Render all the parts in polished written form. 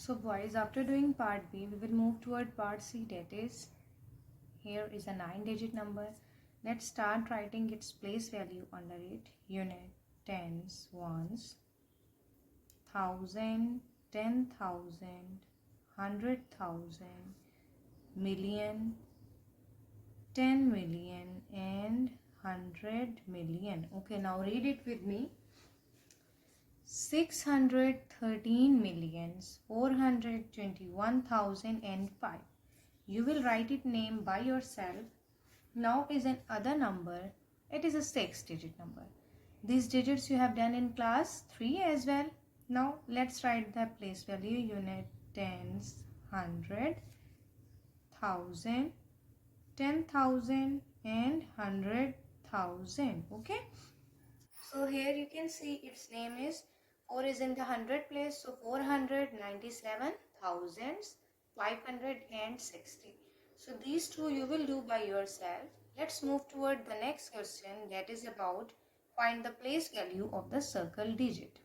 So boys, after doing part B, we will move toward part C, that is, here is a 9-digit number. Let's start writing its place value under it. Unit, tens, ones, thousand, 10,000, 100,000, million, 10 million and 100 million. Okay, now read it with me. 613,421,005. You will write it name by yourself. Now is an other number. It is a 6-digit number. These digits you have done in class 3 as well. Now let's write the place value. Unit, tens, 100, 1,000, 10,000 and 100,000. Okay. So here you can see its name is 4 is in the 100 place. So 497,560. So these two you will do by yourself. Let's move toward the next question, that is about find the place value of the circle digit.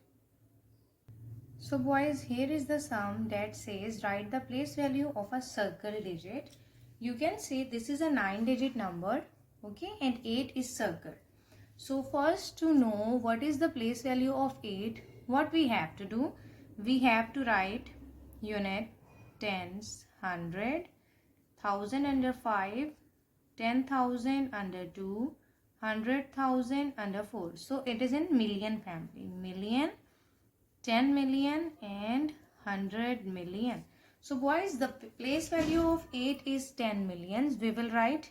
So boys, here is the sum that says write the place value of a circle digit. You can see this is a 9-digit number, okay, and 8 is circle. So first, to know what is the place value of 8, what we have to do, we have to write unit, tens, 100, 1,000 under 5, 10,000 under 2, 100,000 under 4. So it is in million family. Million, 10 million and 100 million. So boys, the place value of 8 is 10 millions. We will write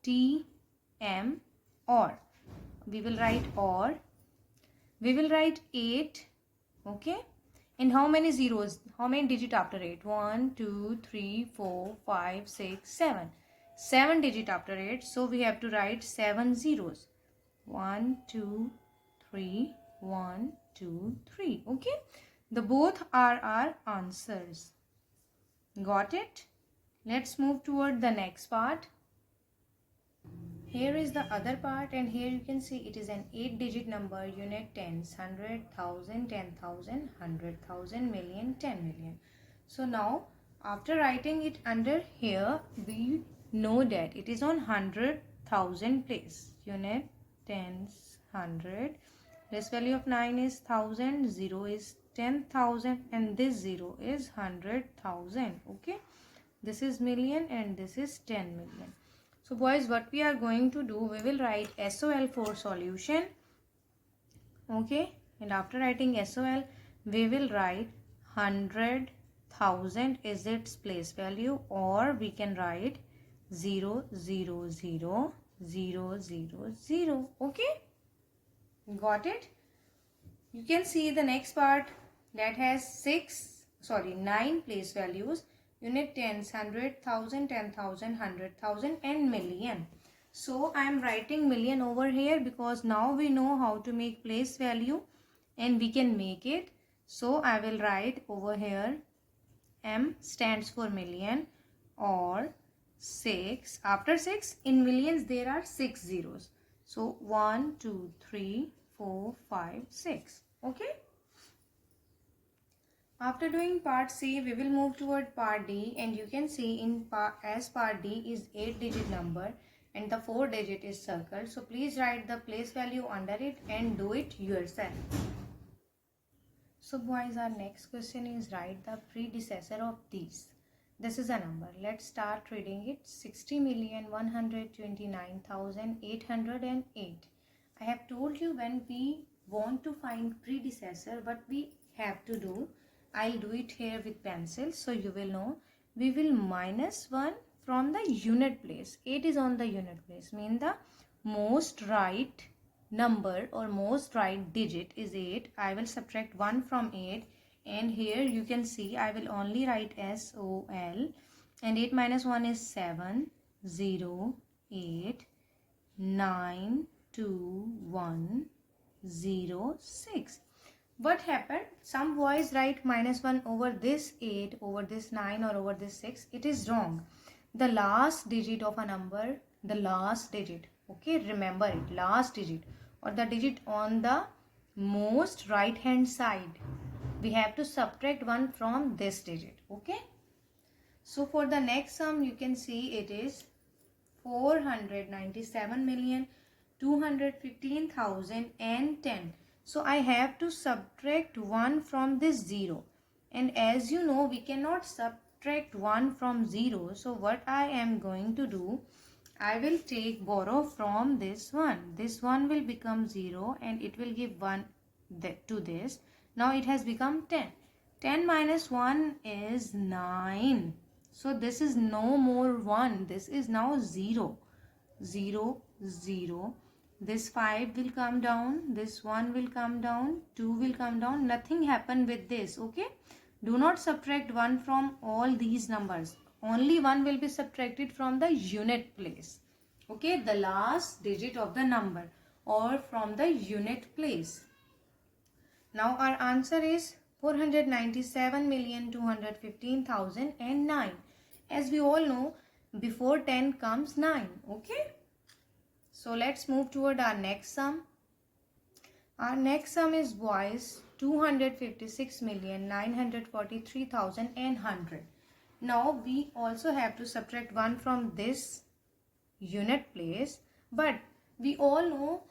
TM or. We will write or. We will write 8. Okay. And how many zeros? How many digit after 8? 1, 2, 3, 4, 5, 6, 7. 7 digit after 8. So we have to write 7 zeros. 1, 2, 3, 1, 2, 3. Okay. The both are our answers. Got it? Let's move toward the next part. Here is the other part, and here you can see it is an 8-digit number. Unit, tens, 100, 1,000, 10,000, 100,000, million, 10 million. So now after writing it under here, we know that it is on 100,000 place. Unit, tens, 100. This value of 9 is 1,000, 0 is 10,000 and this 0 is 100,000. Okay, this is million and this is 10 million. So boys, what we are going to do, we will write SOL for solution. Okay, and after writing SOL, we will write 100,000 is its place value, or we can write 0, 0, 0, 0, 0, 0. Okay, got it? You can see the next part that has 9 place values. Unit, tens, 100, 1,000, 10,000, 100,000 and million. So I am writing million over here because now we know how to make place value and we can make it. So I will write over here M stands for million or 6. After 6 in millions there are 6 zeros. So 1, 2, 3, 4, 5, 6. Okay. After doing part C, we will move toward part D, and you can see in part D is 8-digit number and the 4-digit is circle. So please write the place value under it and do it yourself. So boys, our next question is write the predecessor of these. This is a number. Let's start reading it. 60,129,808. I have told you when we want to find predecessor, what we have to do. I'll do it here with pencil so you will know. We will minus 1 from the unit place. 8 is on the unit place. Mean the most right number or most right digit is 8. I will subtract 1 from 8. And here you can see I will only write SOL. And 8 minus 1 is 7, 0, 8, 9, 2, 1, 0, 6. What happened? Some boys write minus 1 over this 8, over this 9 or over this 6. It is wrong. The last digit of a number, the last digit. Okay, remember it. Last digit or the digit on the most right hand side. we have to subtract 1 from this digit. Okay. So for the next sum, you can see it is 497,215,010. So I have to subtract 1 from this 0. And as you know, we cannot subtract 1 from 0. So what I am going to do, I will borrow from this one. This one will become 0 and it will give 1 to this. Now it has become 10. 10 minus 1 is 9. So this is no more 1. This is now 0. 0, 0. This 5 will come down. This 1 will come down. 2 will come down. Nothing happened with this. Okay. Do not subtract 1 from all these numbers. Only 1 will be subtracted from the unit place. Okay. The last digit of the number or from the unit place. Now our answer is 497,215,009. As we all know, before 10 comes 9. Okay. So let's move toward our next sum. Our next sum is boys 256,943,100. Now we also have to subtract 1 from this unit place, but we all know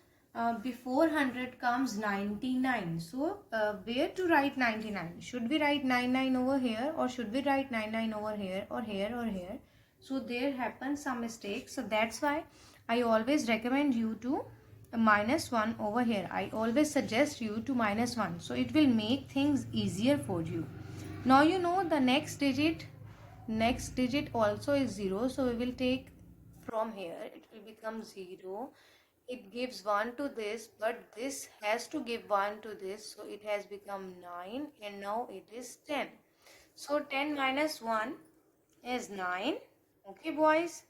before 100 comes 99. So where to write 99? Should we write 99 over here, or should we write 99 over here, or here, or here? So there happens some mistakes. So that's why I always recommend you to minus 1 over here. I always suggest you to minus 1. So it will make things easier for you. Now you know the next digit also is 0. So we will take from here. It will become 0. It gives 1 to this, but this has to give 1 to this. So it has become 9 and now it is 10. So 10 minus 1 is 9. Okay boys.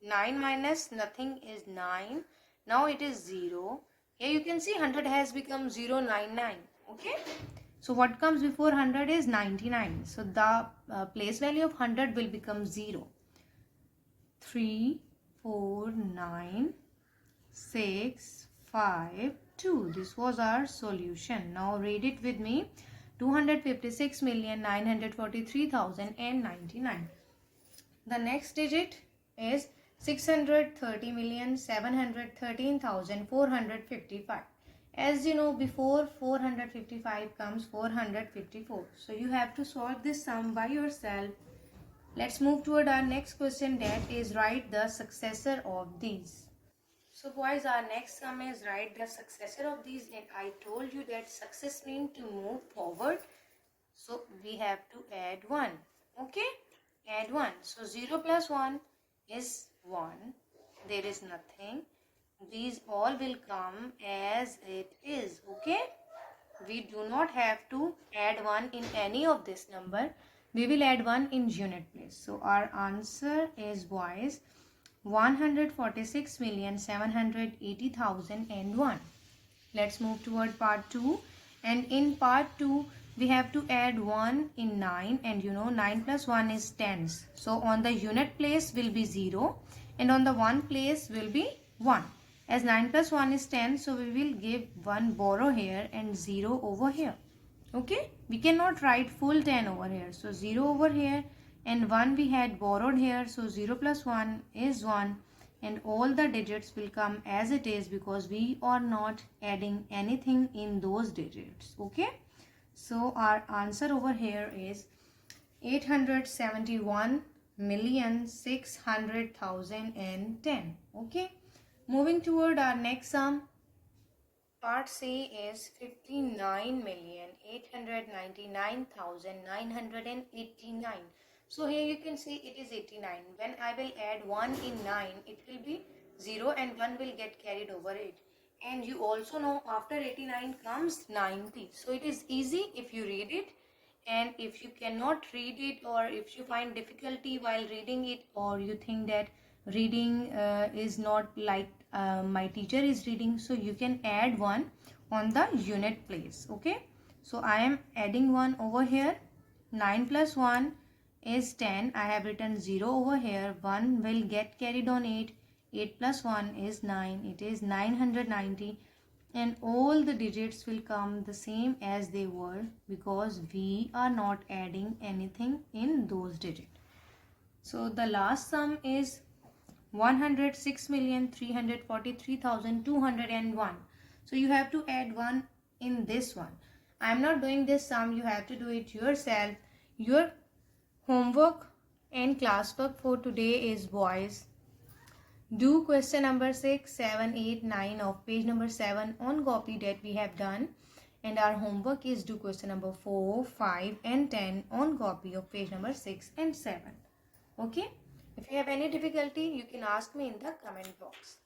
9 minus nothing is 9. Now it is 0. Here you can see 100 has become 099. Okay. So what comes before 100 is 99. So the place value of 100 will become 0. 3, 4, 9, 6, 5, 2. This was our solution. Now read it with me. 256,943,099. The next digit is 630,713,455. As you know, before 455 comes 454. So you have to solve this sum by yourself. Let's move toward our next question, that is write the successor of these. So boys, our next sum is write the successor of these, and I told you that success means to move forward. So we have to add 1. Okay, add 1. So 0 plus 1 is 1. There is nothing. These all will come as it is. Okay, we do not have to add 1 in any of this number. We will add 1 in unit place. So our answer is boys 146,780,001. Let's move toward part 2. And in part 2, we have to add 1 in 9. And you know 9 plus 1 is 10. So on the unit place will be 0. And on the 1 place will be 1. As 9 plus 1 is 10. So we will give 1 borrow here and 0 over here. Okay. We cannot write full 10 over here. So 0 over here. And 1 we had borrowed here. So 0 plus 1 is 1. And all the digits will come as it is because we are not adding anything in those digits. Okay. So our answer over here is 871,600,010. Okay. Moving toward our next sum. Part C is 59,899,989. So here you can see it is 89. When I will add 1 in 9, it will be 0 and 1 will get carried over it. And you also know after 89 comes 90. So it is easy if you read it. And if you cannot read it, or if you find difficulty while reading it, or you think that reading is not like my teacher is reading, so you can add 1 on the unit place. Okay, so I am adding 1 over here. 9 plus 1 is 10. I have written 0 over here. 1 will get carried on 8. 8 plus 1 is 9. It is 990. and all the digits will come the same as they were because we are not adding anything in those digits. So the last sum is 106,343,201. So you have to add 1 in this one. I am not doing this sum, you have to do it yourself. Your homework and classwork for today is, boys, do question number 6, 7, 8, 9 of page number 7 on copy that we have done. And our homework is do question number 4, 5 and 10 on copy of page number 6 and 7. Okay? If you have any difficulty, you can ask me in the comment box.